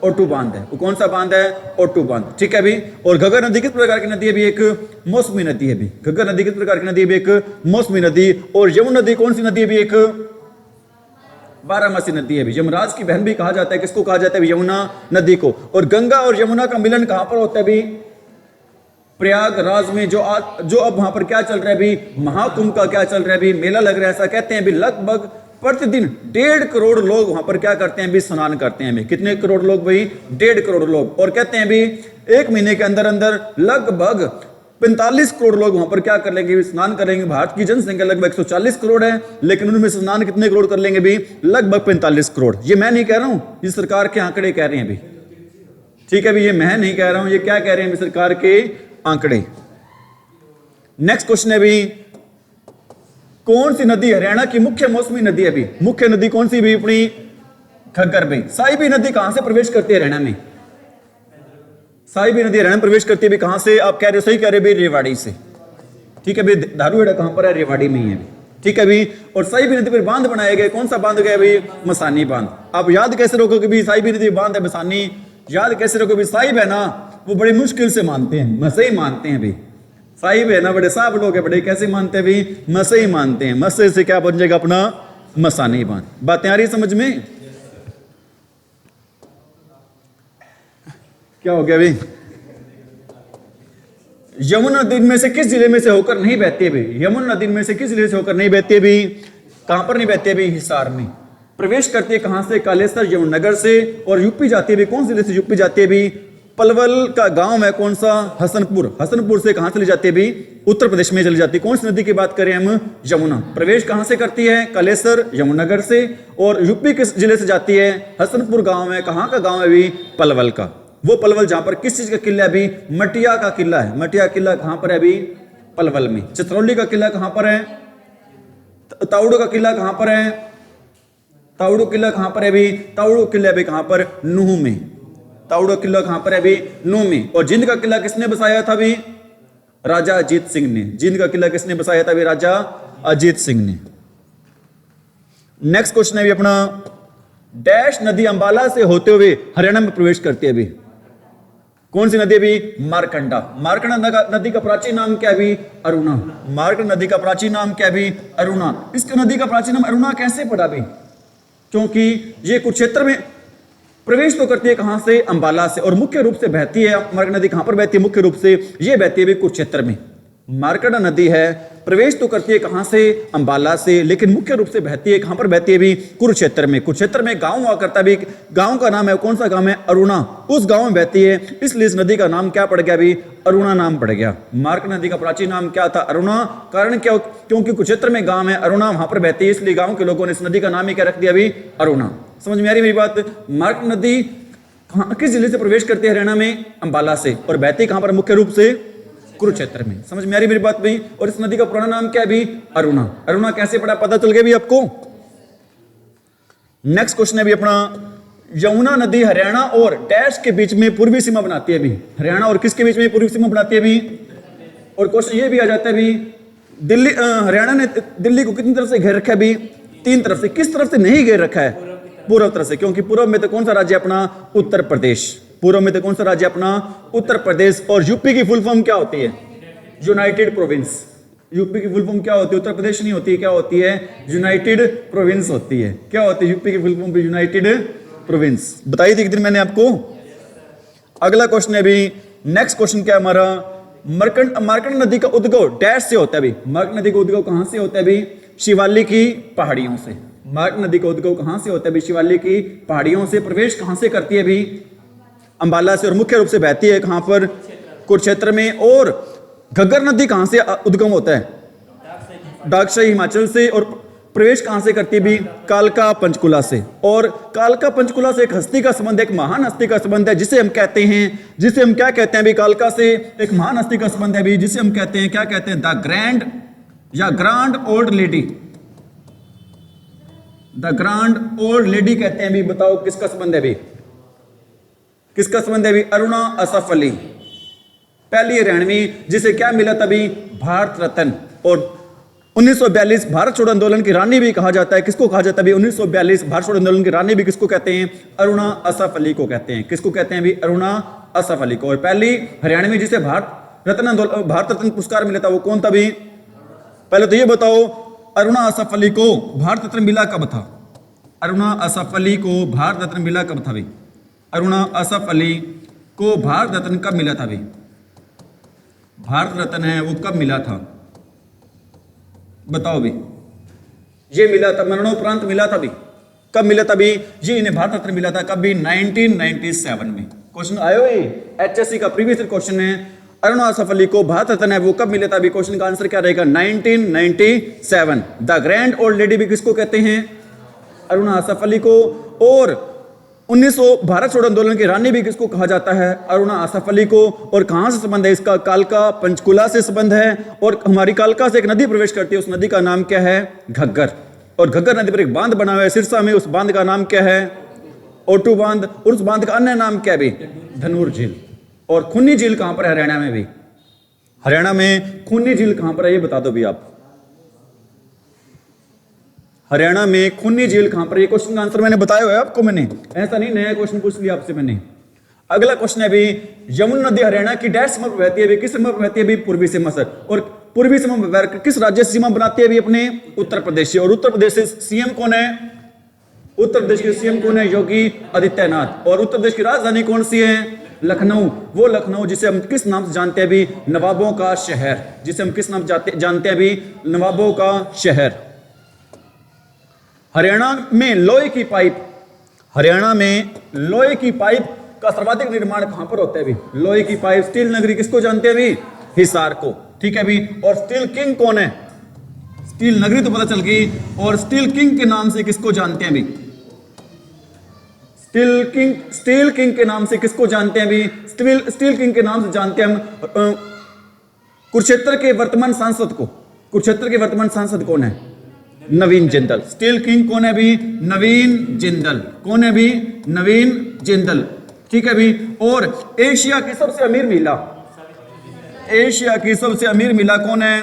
ओटू बांध है। वो कौन सा बांध है? ओटू बांध। ठीक है अभी। और घग्गर नदी किस प्रकार की नदी है? भी एक मौसमी नदी है। घग्गर नदी किस प्रकार की नदी है? एक मौसमी नदी। और यमुना नदी कौन सी नदी है? एक बारामासी नदी है। यमराज की बहन भी कहा जाता है। किसको कहा जाता है? यमुना नदी को। और गंगा और यमुना का मिलन कहां पर होता है अभी? प्रयागराज में। जो अब वहां पर क्या चल रहा है अभी? महाकुंभ का क्या चल रहा है अभी? मेला लग रहा है। ऐसा कहते हैं अभी लगभग प्रतिदिन 1.5 करोड़ लोग वहां पर क्या करते हैं अभी? स्नान करते हैं अभी। कितने करोड़ लोग भाई? 1.5 करोड़ लोग। और कहते हैं अभी 1 महीने के अंदर अंदर लगभग 45 करोड़ लोग वहां पर क्या कर लेंगे? स्नान करेंगे। भारत की जनसंख्या लगभग 140 करोड़ है, लेकिन उनमें से स्नान कितने करोड़ कर लेंगे भी? लगभग 45 करोड़। ये मैं नहीं कह रहा हूं, ये सरकार के आंकड़े कह रहे हैं अभी। ठीक है भी, ये मैं नहीं कह रहा हूं, ये क्या कह रहे हैं सरकार के आंकड़े। नेक्स्ट क्वेश्चन है भी, कौन सी नदी हरियाणा की मुख्य मौसमी नदी है अभी? मुख्य नदी कौन सी भी अपनी? घग्गर भाई। साहिबी नदी कहां से प्रवेश करती है हरियाणा में? साहिबी नदी हरियाणा में प्रवेश करती है भी कहां से? आप कह रहे हो, सही कह रहे हैं, रेवाड़ी से। ठीक है भाई। धारूहेड़ा कहां पर है? रेवाड़ी में ही है। ठीक है भी। और साहिबी नदी पर बांध बनाए गए। कौन सा बांध गया भाई? मसानी बांध। आप याद कैसे रखोगे भी? साहिबी नदी बांध है मसानी। याद कैसे रखोगे? साहिब है ना, वो बड़े मुश्किल से मानते हैं, मसे ही मानते हैं भाई। साहिब है ना, बड़े साहब लोग हैं, बड़े कैसे मानते हैं भाई? मसे ही मानते हैं। मसे से क्या बन जाएगा अपना? मसानी बांध। बातें आ रही समझ में? क्या हो गया भाई? यमुना नदी में से किस जिले में से होकर नहीं बहती है भाई? यमुना नदी में से किस जिले से होकर नहीं बहती है भाई? कहां पर नहीं बहती है भाई? हिसार में। प्रवेश करती है कहां से? कालेसर यमुनानगर से। और यूपी जाती है भाई। कौन जिले से यूपी जाती है भाई? पलवल का गांव है कौन सा? हसनपुर। हसनपुर से कहां चली जाती है भाई? उत्तर प्रदेश में चली जाती है। कौन सी नदी की बात करें हम? यमुना। प्रवेश कहां से करती है? कालेसर यमुनानगर से। और यूपी किस जिले से जाती है? हसनपुर गांव है। कहां का गांव है भाई? पलवल का। वो पलवल जहां पर किस चीज का किला है अभी? मटिया का किला है। मटिया किला कहां पर है अभी? पलवल में। चित्रौली का किला कहां पर है? ताउड़ो का किला कहां पर है? ताउड़ो किला कहां पर है अभी? ताउड़ो किला अभी कहां पर? नूह में। ताउड़ो किला कहां पर है अभी? नूह में। और जिंद का किला किसने बसाया था अभी? राजा अजीत सिंह ने। जिंद का किला किसने बसाया था अभी? राजा अजीत सिंह ने। नेक्स्ट क्वेश्चन है अभी अपना, डैश नदी अंबाला से होते हुए हरियाणा में प्रवेश करती है अभी? कौन सी नदी अभी? मारकंडा। मारकंडा नदी का प्राचीन नाम क्या अभी? अरुणा। मारकंडा नदी का प्राचीन नाम क्या अभी? अरुणा। इस नदी का प्राचीन नाम अरुणा कैसे पड़ा अभी? क्योंकि ये कुरुक्षेत्र में प्रवेश तो करती है कहां से? अंबाला से, और मुख्य रूप से बहती है मारकंडा नदी कहां पर बहती है? मुख्य रूप से ये बहती है भी कुरुक्षेत्र में। मारकंडा नदी है, प्रवेश तो करती है कहां से? अंबाला से, लेकिन मुख्य रूप से बहती है कहां पर बहती है भी? कुरुक्षेत्र में। कुरुक्षेत्र में गांव हुआ करता भी, गांव का नाम है, कौन सा गांव है? अरुणा। उस गांव में बहती है, इसलिए इस नदी का नाम क्या पड़ गया अभी? अरुणा नाम पड़ गया। मारकंडा नदी का प्राचीन नाम क्या था? अरुणा। कारण क्या? क्योंकि कुरुक्षेत्र में गांव है अरुणा, वहां पर बहती है, इसलिए गांव के लोगों ने इस नदी का नाम ही क्या रख दिया अभी? अरुणा। समझ में आ रही मेरी बात? मारकंडा नदी किस जिले से प्रवेश करती है? हरियाणा में, अंबाला से, और बहती कहां पर? मुख्य रूप से कुरुक्षेत्र में। समझ में आ रही मेरी बात भाई? और इस नदी का पुराना नाम क्या है अभी? अरुणा। अरुणा कैसे पड़ा पता चल गया भी आपको? नेक्स्ट क्वेश्चन है भी अपना, यमुना नदी हरियाणा और डैश के बीच में पूर्वी सीमा बनाती है भी। हरियाणा और किसके बीच में पूर्वी सीमा बनाती है भी? और क्वेश्चन ये भी आ जाता है भी, दिल्ली हरियाणा ने दिल्ली को कितनी तरफ से घेर रखा है भी? 3 तरफ से। किस तरफ से नहीं घेर रखा है? पूर्व तरफ से, क्योंकि पूर्व में तो कौन सा राज्य अपना? उत्तर प्रदेश। पूर्व में तो कौन सा राज्य अपना? उत्तर प्रदेश। और यूपी की फुल फॉर्म क्या होती है? United province. यूपी की फुल फॉर्म क्या होती है? उत्तर प्रदेश नहीं होती है, क्या होती है? यूनाइटेड प्रोविंस होती है। क्या होती है यूपी की फुल फॉर्म भी? United province. बताई थी एक दिन मैंने आपको। अगला क्वेश्चन है अभी, नेक्स्ट क्वेश्चन क्या हमारा? मारकंडा नदी का उद्गम डैश से होता है अभी? मारकंडा नदी का उद्गम कहां से होता है अभी? शिवालिक की पहाड़ियों से। मारकंडा नदी का उद्गम कहां से होता है अभी? शिवालिक की पहाड़ियों से। प्रवेश कहां से करती है अभी? अंबाला से, और मुख्य रूप से बहती है कहां पर? कुरुक्षेत्र में। और घग्गर नदी कहां से उद्गम होता है? डाकशाही हिमाचल से। और प्रवेश कहां से करती है भी? कालका पंचकुला से। और कालका पंचकुला से एक हस्ती का संबंध, एक महान हस्ती का संबंध है, जिसे हम कहते हैं, जिसे हम क्या कहते हैं भी? कालका से एक महान हस्ती का संबंध है भी, जिसे हम कहते हैं, क्या कहते हैं? द ग्रैंड या grand old lady. The grand old lady कहते हैं भी। बताओ किसका संबंध है भी? किसका संबंध है भी? अरुणा असफ अली, पहली हरियाणवी जिसे क्या मिला था भी? भारत रत्न। और 1942 भारत छोड़ो आंदोलन की रानी भी कहा जाता है। किसको कहा जाता है भी? 1942 भारत छोड़ो आंदोलन की रानी भी किसको कहते हैं? अरुणा असफ अली को कहते हैं। किसको कहते हैं भी? अरुणा असफ अली को। और पहली हरियाणवी जिसे भारत रत्न पुरस्कार मिला था वो कौन था भी? पहले तो ये बताओ, अरुणा असफ अली को भारत रत्न मिला कब था? अरुणा असफ अली को भारत रत्न मिला कब था भी? अरुणा असफ अली को भारत रत्न कब मिला था भी? भारत रत्न है वो कब मिला था? बताओ भी। ये मिला था मरणोपरांत मिला था भी। कब मिला था भी? ये इन्हें भारत रत्न मिला था कब भी? 1997 में। क्वेश्चन आयो ये एचएससी का प्रीवियस क्वेश्चन है। अरुणा असफ अली को भारत रत्न है वो कब मिला था भी? क्वेश्चन का आंसर क्या रहेगा? 1997। द ग्रैंड ओल्ड लेडी भी किसको कहते हैं? अरुणा असफ अली को। और 1900 भारत छोड़ो आंदोलन की रानी भी किसको कहा जाता है? अरुणा असफ अली को। और कहां से संबंध है इसका? कालका पंचकुला से संबंध है। और हमारी कालका से एक नदी प्रवेश करती है, उस नदी का नाम क्या है? घग्गर। और घग्गर नदी पर एक बांध बना हुआ है सिरसा में, उस बांध का नाम क्या है? ओटू बांध। और उस बांध का अन्य नाम क्या भी? धनूर झील। और खूनी झील कहां पर है? हरियाणा में भी। हरियाणा में खूनी झील कहां पर है ये बता दो भी आप। हरियाणा में खूनी झील कहां पर? ये क्वेश्चन का आंसर मैंने बताया है आपको, मैंने ऐसा नहीं नया क्वेश्चन पूछ लिया आपसे मैंने। अगला क्वेश्चन है भी, यमुना नदी हरियाणा की डैश सीमा पर बहती है भी? किस सीमा पर बहती है भी? पूर्वी सीमा से। और पूर्वी सीमा पर किस राज्य से सीमा बनाती है भी? अपने उत्तर प्रदेश से। और उत्तर प्रदेश से सीएम कौन है? उत्तर प्रदेश के सीएम कौन है? योगी आदित्यनाथ। और उत्तर प्रदेश की राजधानी कौन सी है? लखनऊ। वो लखनऊ जिसे हम किस नाम से जानते हैं भी? नवाबों का शहर। जिसे हम किस नाम से जानते हैं भी? नवाबों का शहर। हरियाणा में लोहे की पाइप, हरियाणा में लोहे की पाइप का सर्वाधिक निर्माण कहां पर होता है भी? लोहे की पाइप, स्टील नगरी किसको जानते हैं भी? हिसार को। ठीक है भी। और स्टील किंग कौन है? स्टील नगरी तो पता चल गई। और स्टील किंग के नाम से किसको जानते हैं भी? स्टील किंग के नाम से किसको जानते हैं भी? स्टील किंग के नाम से जानते हैं हम कुरुक्षेत्र के वर्तमान सांसद को। कुरुक्षेत्र के वर्तमान सांसद कौन है? नवीन जिंदल। स्टील किंग कौन है भी? नवीन जिंदल। कौन है भी? नवीन जिंदल। ठीक है भी। और एशिया की सबसे अमीर महिला, एशिया की सबसे अमीर महिला कौन है?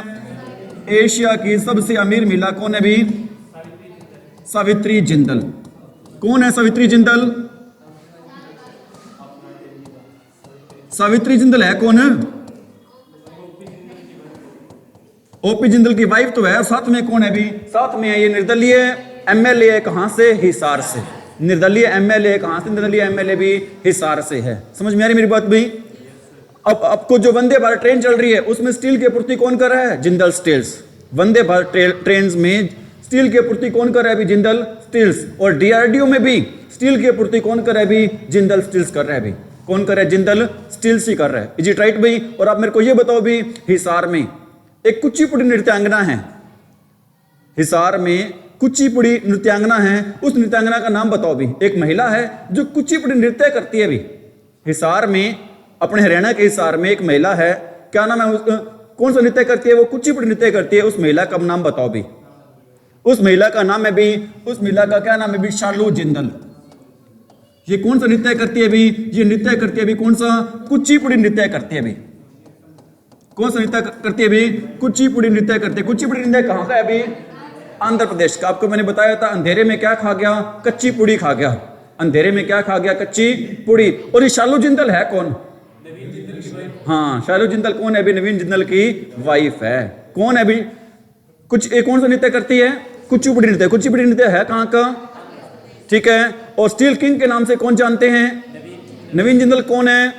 एशिया की सबसे अमीर महिला कौन है भी? सावित्री जिंदल। कौन है सावित्री जिंदल? सावित्री जिंदल है कौन? ओपी जिंदल की वाइफ तो है। साथ में कौन है भी? साथ में है ये निर्दलीय एमएलए। कहां से? हिसार से। निर्दलीय एमएलए कहां से? निर्दलीय एमएलए भी हिसार से है। समझ में आ रही मेरी बात भाई? अब आपको जो वंदे भारत ट्रेन चल रही है उसमें स्टील की आपूर्ति कौन कर रहा है? जिंदल स्टील्स। वंदे भारत ट्रेन में स्टील की आपूर्ति कौन कर रहा है अभी? जिंदल स्टील्स। और डीआरडीओ में भी स्टील की आपूर्ति कौन कर रहा है अभी? जिंदल स्टील्स कर रहा है अभी। कौन कर रहा है? जिंदल स्टील्स ही कर रहा है। इज इट राइट भाई? और आप मेरे को ये बताओ भी, हिसार में एक कुचिपुड़ी नृत्यांगना है। हिसार में कुचिपुड़ी नृत्यांगना है, उस नृत्यांगना का नाम बताओ भी। एक महिला है जो कुचिपुड़ी नृत्य करती है भी। हिसार में, अपने हरियाणा के हिसार में एक महिला है, क्या नाम है? कौन सा नृत्य करती है? वो कुचिपुड़ी नृत्य करती है। उस महिला का नाम बताओ भी। उस महिला का नाम है भी, उस महिला का क्या नाम है भी? शालू जिंदल। ये कौन सा नृत्य करती है भी? ये नृत्य करती है भी कौन सा? कुचिपुड़ी नृत्य करती है भी। कौन सा नृत्य करती है भी? कुचिपुड़ी नृत्य करती है। कुचिपुड़ी नृत्य कहां का है अभी? आंध्र प्रदेश का। आपको मैंने बताया था, अंधेरे में क्या खा गया? कच्ची पुड़ी खा गया। अंधेरे में क्या खा गया? कच्ची पुड़ी। और ये शालू जिंदल है कौन? हाँ, शालू जिंदल कौन है अभी? नवीन जिंदल की वाइफ है। कौन है अभी? कुछ एक कौन सा नृत्य करती है? कुचिपुड़ी नृत्य। कुचिपुड़ी नृत्य है कहां का? ठीक है। और स्टील किंग के नाम से कौन जानते हैं? नवीन जिंदल। कौन है?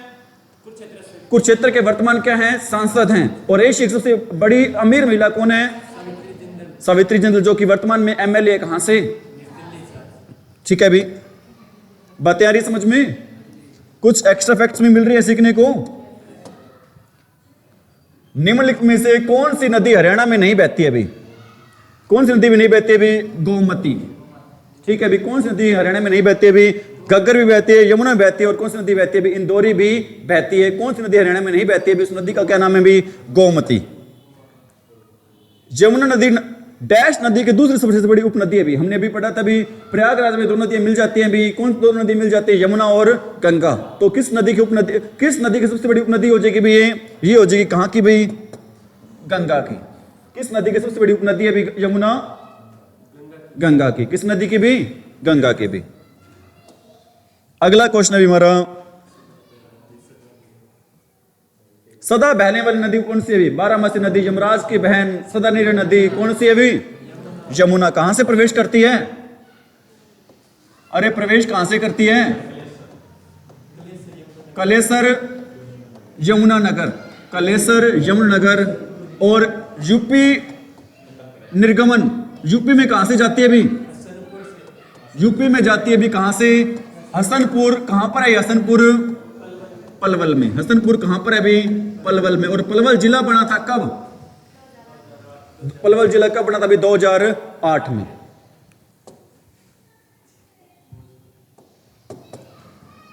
कुरुक्षेत्र के वर्तमान क्या है? सांसद हैं। और एशिया की सबसे बड़ी अमीर महिला कौन है? सावित्री जिंदल, जो कि वर्तमान में एमएलए कहां से? ठीक है भी, बातें आ रही समझ में? कुछ एक्स्ट्रा फैक्ट्स में मिल रही है सीखने को। निम्नलिखित में से कौन सी नदी हरियाणा में नहीं बहती है अभी? कौन सी नदी भी नहीं बहती अभी? गोमती। ठीक है अभी, कौन सी नदी हरियाणा में नहीं बहती अभी? घग्गर भी बहती है, यमुना बहती है, और कौन सी नदी बहती है अभी? इंदौरी भी बहती है। कौन सी नदी हरियाणा में नहीं बहती है अभी? उस नदी का क्या नाम है भी? गोमती। यमुना नदी डैश नदी की दूसरी सबसे बड़ी उपनदी है भी। हमने अभी पढ़ा था भी, प्रयागराज में दो नदियां मिल जाती हैं भी। कौन सी दो नदी मिल जाती है? यमुना और गंगा। तो किस नदी की उपनदी, किस नदी की सबसे बड़ी उपनदी हो जाएगी भी? ये हो जाएगी कहां की भाई? गंगा की। किस नदी की सबसे बड़ी उपनदी है भी? यमुना, गंगा की। किस नदी की भी? गंगा की भी। अगला क्वेश्चन है हमारा, सदा बहने वाली नदी कौन सी है भी? बारामासी नदी, यमराज की बहन, सदा नीर नदी, कौन सी है भी? यमुना। कहां से प्रवेश करती है? अरे प्रवेश कहां से करती है? कलेसर यमुना नगर। कलेसर यमुना नगर। और यूपी निर्गमन यूपी में कहां से जाती है भी? यूपी में जाती है भी कहां से? हसनपुर। कहां पर है हसनपुर? पलवल में। हसनपुर कहां पर है भी? पलवल में। और पलवल जिला बना था कब? पलवल जिला कब बना था भी? 2008 में।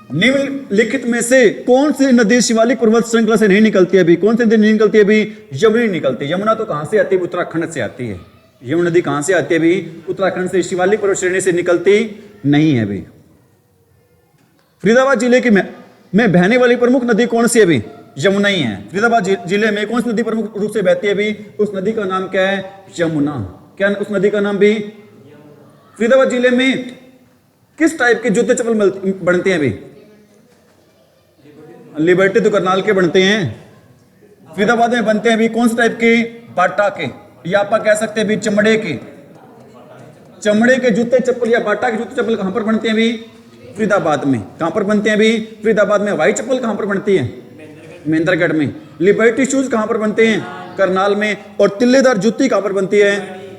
निम्नलिखित में से कौन सी नदी शिवालिक पर्वत श्रृंखला से नहीं निकलती है भी? कौन सी नदी नहीं निकलती है भी? यमुना निकलती है। यमुना तो कहां से आती है? उत्तराखंड से आती है। यमुना नदी कहां से आती है भी? उत्तराखंड से। शिवालिक पर्वत श्रेणी से निकलती नहीं है भी। फरीदाबाद जिले की में बहने वाली प्रमुख नदी कौन सी है भी? यमुना ही है। फरीदाबाद जिले में कौन सी नदी प्रमुख रूप से बहती है भी? उस नदी का नाम क्या है? यमुना। क्या उस नदी का नाम भी? फरीदाबाद जिले में किस टाइप के जूते चप्पल बनते हैं भी? लिबर्टी तो करनाल के बनते हैं। फरीदाबाद में बनते हैं भी कौन से टाइप के? बाटा के, या आप कह सकते हैं भी चमड़े के। चमड़े के जूते चप्पल या बाटा के जूते चप्पल कहां पर बनते हैं भी? फरीदाबाद में। कहां पर बनते हैं भी? फरीदाबाद में। हवाई चप्पल कहां पर बनती है? महेंद्रगढ़ में। लिबर्टी शूज कहां पर बनते हैं? करनाल में। और तिल्लेदार जूती कहां पर बनती है?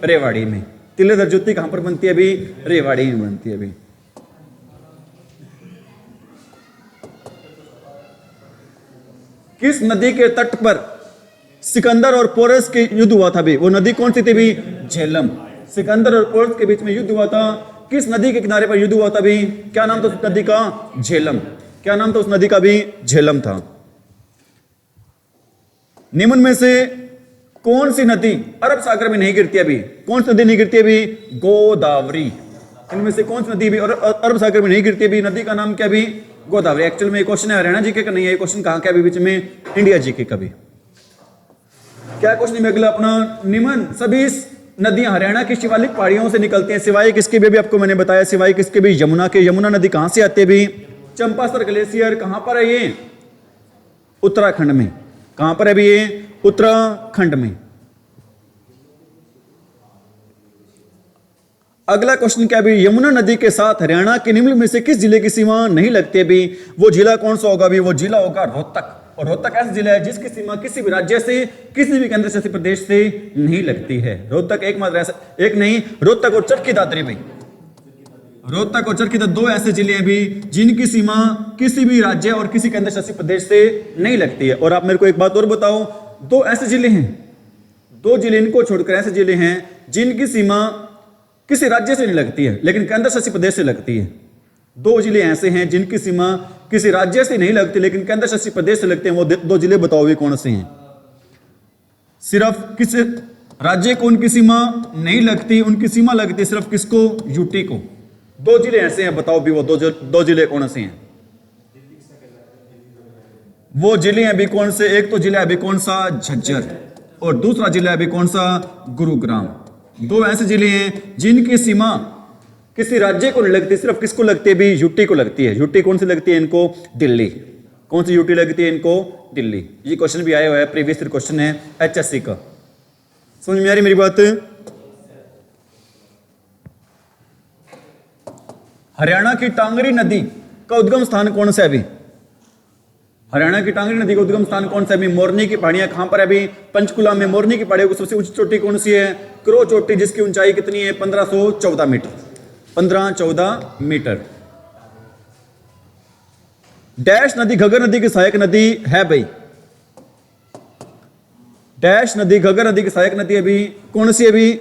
रेवाड़ी में। तिल्लेदार जूती कहां पर बनती है भी? रेवाड़ी में बनती है भी। किस नदी के तट पर सिकंदर और पोरस के युद्ध हुआ था भी? वो नदी कौन सी थी भी? झेलम। सिकंदर और पोरस के बीच में युद्ध हुआ था। किस नदी के किनारे पर युद्ध हुआ था भी? क्या नाम था उस नदी का? झेलम। क्या नाम था उस नदी का भी? झेलम था। निम्न में से कौन सी नदी अरब सागर में नहीं गिरती अभी? कौन सी नदी नहीं गिरती अभी? गोदावरी। इनमें से कौन सी नदी भी अरब सागर में नहीं गिरती अभी? नदी का नाम क्या भी? गोदावरी। एक्चुअल में क्वेश्चन है हरियाणा जीके का नहीं है, क्वेश्चन कहां का भी बीच में? इंडिया जीके का भी। क्या क्वेश्चन में अगला अपना, निम्न सभी नदियां हरियाणा की शिवालिक पहाड़ियों से निकलती हैं, सिवाय किसके भी? आपको मैंने बताया सिवाय किसके भी? यमुना के। यमुना नदी कहां से आती है भी? चंपासर ग्लेशियर कहां पर है ये? उत्तराखंड में। कहां पर है अभी ये? उत्तराखंड में। अगला क्वेश्चन क्या भी, यमुना नदी के साथ हरियाणा के निम्न में से किस जिले की सीमा नहीं लगती भी? वो जिला कौन सा होगा भी? वो जिला होगा रोहतक। और रोहतक ऐसा जिला है जिसकी सीमा किसी भी राज्य से, किसी भी केंद्र शासित प्रदेश से नहीं लगती है। रोहतक एकमात्र ऐसा, एक नहीं, रोहतक और चरखी दादरी भी, रोहतक और चरखी दादरी दो ऐसे जिले हैं भी जिनकी सीमा किसी भी राज्य और किसी केंद्र शासित प्रदेश से नहीं लगती है। और आप मेरे को एक बात और बताओ, दो ऐसे जिले हैं, दो जिले इनको छोड़कर ऐसे जिले हैं जिनकी सीमा किसी राज्य से नहीं लगती है लेकिन केंद्र शासित प्रदेश से लगती है। दो जिले ऐसे हैं जिनकी सीमा किसी राज्य से नहीं लगती लेकिन केंद्र शासित प्रदेश से लगते हैं। वो दो जिले बताओ भी कौन से हैं? सिर्फ किस राज्य को उनकी सीमा नहीं लगती, उनकी सीमा लगती सिर्फ किसको? यूटी को। दो जिले ऐसे हैं, बताओ भी वो दो जिले कौन से हैं? वो जिले हैं भी कौन से? एक तो जिला है भी कौन सा? झज्जर। और दूसरा जिला है भी कौन सा? गुरुग्राम। दो ऐसे जिले हैं जिनकी सीमा किसी राज्य को नहीं लगती, सिर्फ किसको लगती है भी? यूटी को लगती है। यूटी कौन सी लगती है इनको? दिल्ली। कौन सी यूटी लगती है इनको? दिल्ली। ये क्वेश्चन भी आया हुआ है, प्रीवियस ईयर क्वेश्चन है एचएससी का। समझ में आ रही मेरी बात? हरियाणा की टांगरी नदी का उद्गम स्थान कौन सा है अभी? हरियाणा की टांगरी नदी का उद्गम स्थान कौन सा है? मोरनी की पहाड़ियां कहां पर है अभी? पंचकुला में। मोरनी की पहाड़ियों की सबसे ऊंची चोटी कौन सी है? क्रो चोटी, जिसकी ऊंचाई कितनी है? 1514 मीटर। 1514 मीटर। डैश नदी घग्गर नदी की सहायक नदी है भाई? डैश नदी घग्गर नदी की सहायक नदी अभी कौन सी है अभी?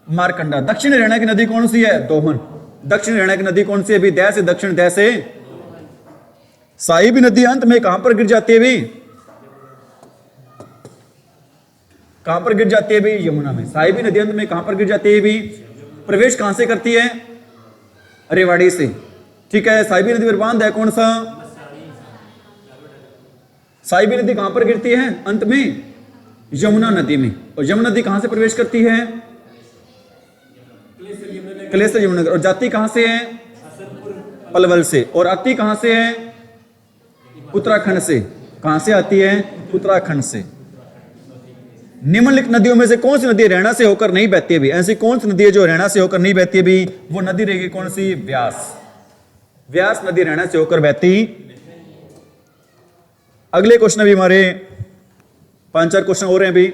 मारकंडा। दक्षिण हरियाणा की नदी कौन सी है? दोहन। दक्षिण हरियाणा की नदी कौन सी है अभी? दै से दक्षिण, दै से। साहिबी नदी अंत में कहां पर गिर जाती है भी? कहां पर गिर जाती है भी? यमुना में। साहिबी नदी अंत में कहां पर गिर जाती है भी? प्रवेश कहां से करती है? रेवाड़ी से। ठीक है। साहिबी नदी पर बांध है कौन सा? साहिबी नदी कहां पर गिरती है अंत में? यमुना नदी में। और यमुना नदी कहां से प्रवेश करती है? कलेसर यमुना। और जाती कहां से है? पलवल से। और आती कहां से है? उत्तराखंड से। कहां से आती है? उत्तराखंड से। निम्नलिखित नदियों में से कौन सी नदी हरियाणा से होकर नहीं बहती है भी? ऐसी कौन सी नदी है जो हरियाणा से होकर नहीं बहती है भी? वो नदी रहेगी कौन सी? व्यास। व्यास नदी हरियाणा से होकर बहती। अगले क्वेश्चन भी हमारे 5-4 क्वेश्चन हो रहे हैं भी,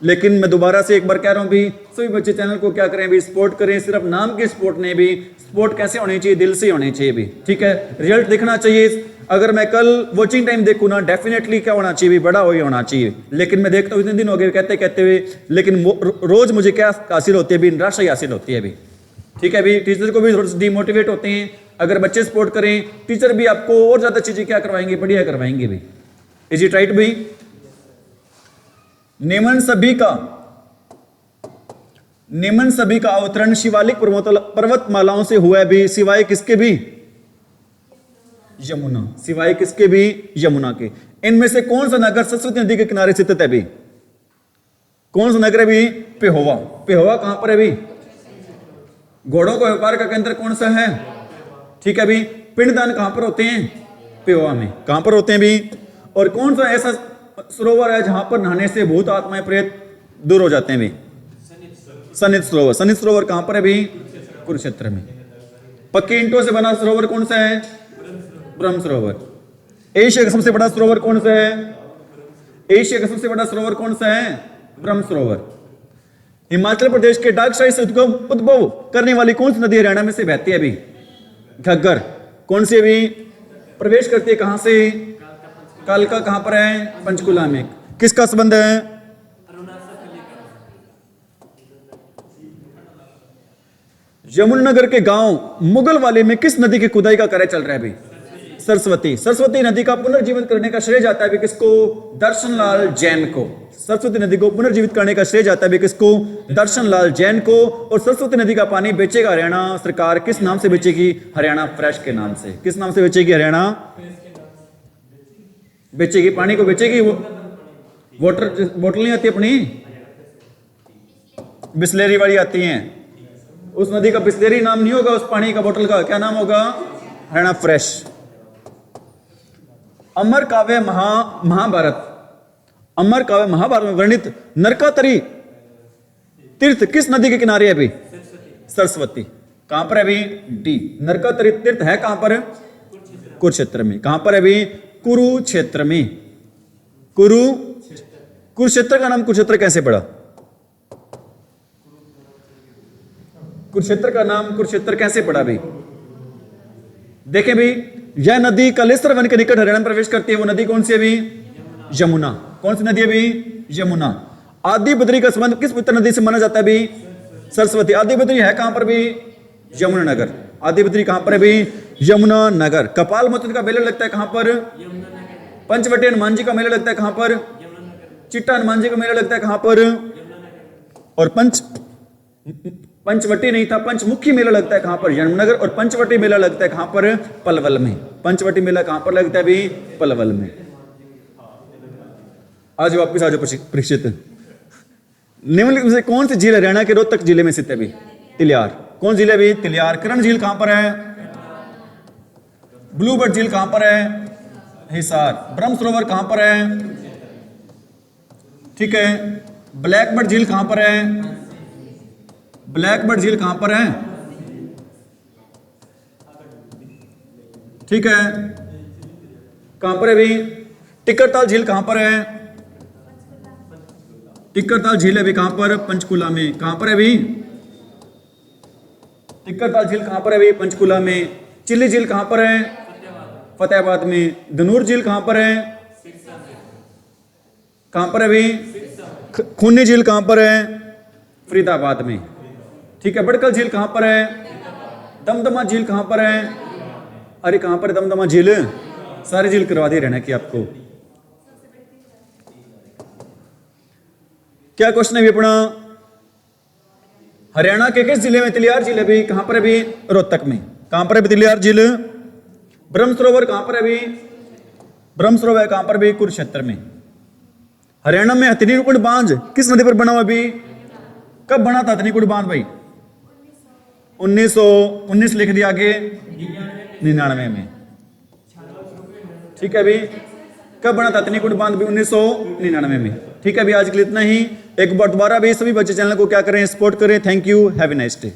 लेकिन मैं दोबारा से एक बार कह रहा हूं भी, सभी बच्चे चैनल को क्या करें भी? सपोर्ट करें। सिर्फ नाम की सपोर्ट नहीं भी, सपोर्ट कैसे होनी चाहिए? दिल से होनी चाहिए भी। ठीक है। रिजल्ट दिखना चाहिए। अगर मैं कल वॉचिंग टाइम देखूं ना, डेफिनेटली क्या होना चाहिए? बड़ा हो ही होना चाहिए। लेकिन मैं देखता हूं इतने दिन हो गए कहते कहते हुए, लेकिन रोज मुझे क्या हासिल होती है भी? निराशा ही हासिल होती है भी। ठीक है भी। टीचर को भी थोड़ा डिमोटिवेट होते हैं। अगर बच्चे सपोर्ट करें, टीचर भी आपको और ज्यादा चीजें क्या करवाएंगे? बढ़िया करवाएंगे भी। इज इट राइट भी? निम्न सभी का अवतरण शिवालिक पर्वतमालाओं से हुआ है भी, सिवाय किसके भी? यमुना। सिवाय किसके भी? यमुना के। इनमें से कौन सा नगर सरस्वती नदी के किनारे स्थित है भी? कौन सा नगर है भी? पेहोवा। पेहोवा कहां पर है भी? घोड़ों का व्यापार का केंद्र कौन सा है? ठीक है भी। पिंडदान कहां पर होते हैं? पेहोवा में। कहां पर होते हैं भी? और कौन सा ऐसा सरोवर है जहां पर नहाने से भूत आत्माएं प्रेत दूर हो जाते हैं भी? सनित सरोवर। सनित सरोवर कहां पर है भी? कुरुक्षेत्र में। पक्की ईंटों से बना सरोवर कौन सा है? ब्रह्म सरोवर। एशिया का सबसे बड़ा सरोवर कौन सा है? एशिया का सबसे बड़ा सरोवर कौन सा है? ब्रह्म सरोवर। हिमाचल प्रदेश के डाकशाही से उद्भव करने वाली कौन सी नदी हरियाणा में से बहती है अभी? घग्गर। कौन सी अभी? प्रवेश करती है कहां से? कालका। कहां पर है? पंचकुला में। किसका संबंध है? यमुनानगर के गांव मुगलवाली में किस नदी की खुदाई का कार्य चल रहा है अभी? सरस्वती। सरस्वती नदी का पुनर्जीवित करने का श्रेय जाता है भी किसको? दर्शनलाल जैन को। सरस्वती नदी को पुनर्जीवित करने का श्रेय जाता है भी किसको? दर्शनलाल जैन को। और सरस्वती नदी का पानी बेचेगा हरियाणा सरकार किस नाम से बेचेगी? हरियाणा फ्रेश के नाम से। किस नाम से बेचेगी? हरियाणा बेचेगी। पानी को बेचेगी। वो वाटर बोतल नहीं आती अपनी, बिस्लेरी वाली आती हैं। उस नदी का बिस्लेरी नाम नहीं होगा उस पानी का बोतल का। क्या नाम होगा? हरियाणा फ्रेश। अमर काव्य महाभारत, अमर काव्य महाभारत में वर्णित नरकातरी तीर्थ किस नदी के किनारे है अभी? सरस्वती। कहां पर है अभी? डी। नरकातरी तीर्थ है कहां पर? कुरुक्षेत्र में। कहां पर है अभी? कुरुक्षेत्र में। कुरुक्षेत्र का नाम कुरुक्षेत्र कैसे पड़ा? कुरुक्षेत्र का नाम कुरुक्षेत्र कैसे पड़ा भाई? देखें भाई, यह नदी कलेश्वर वन के निकट हरियाणा में प्रवेश करती है। वो नदी कौन सी है अभी? यमुना। कौन सी नदी है अभी? यमुना। आदि बद्री का संबंध किस पवित्र नदी से माना जाता है अभी? सरस्वती। आदि बद्री है कहां पर भी? यमुना नगर। आदि बद्री कहां पर है भी? यमुना नगर। कपाल मोचन का मेला लगता है कहां पर? पंचवटी हनुमान जी का मेला लगता है कहां पर? चिट्टा हनुमान जी का मेला लगता है कहां पर? और पंचवटी नहीं था, पंचमुखी मेला लगता है कहां पर? यमुनानगर। और पंचवटी मेला लगता है कहां पर? पलवल में। पंचवटी मेला कहां पर लगता है अभी? पलवल में। आज वापिस आज परीक्षित, निम्नलिखित में से कौन सी झील हरियाणा के रोहतक जिले में स्थित है अभी? तिलियार। कौन जिले अभी? तिलियार। किरण झील कहां पर है? ब्लूबर्ड झील कहां पर है? हिसार। ब्रह्म सरोवर कहां पर है? ठीक है। ब्लैकबर्ड झील कहां पर है? ब्लैकबर्ड झील कहां पर है? ठीक है। कहां पर है अभी? टिक्करताल झील कहां पर है? टिक्करताल झील अभी कहां पर? पंचकुला में। कहां पर है अभी? टिक्करताल झील कहां पर है अभी? पंचकुला में। चिल्ली झील कहां पर है? फतेहाबाद में। धनूर झील कहां पर है? कहां पर है अभी? खूनी झील कहां पर है? फरीदाबाद में। ठीक है। बड़कल झील कहां पर है? दमदमा झील कहां पर है? अरे कहां पर है दमदमा झील? सारी झील करवा दी रहना की आपको। क्या क्वेश्चन है अपना? हरियाणा के किस जिले में तिलियार झील अभी? कहां पर अभी? रोहतक में। कहां पर है तिलियार झील? ब्रह्म सरोवर कहां पर है अभी? ब्रह्म सरोवर कहां पर भी? कुरुक्षेत्र में। हरियाणा में हथनीकुंड बांध किस नदी पर बना हुआ अभी? कब बना था हथनीकुंड बांध भाई? 1919 लिख दिया आगे 99 में। ठीक है अभी। कब बना था हथनीकुंड बांध भी? 1999 में। ठीक है अभी आज के लिए इतना ही। एक बार दोबारा भी सभी बच्चे चैनल को क्या करें? सपोर्ट करें। Thank you. Have a nice day.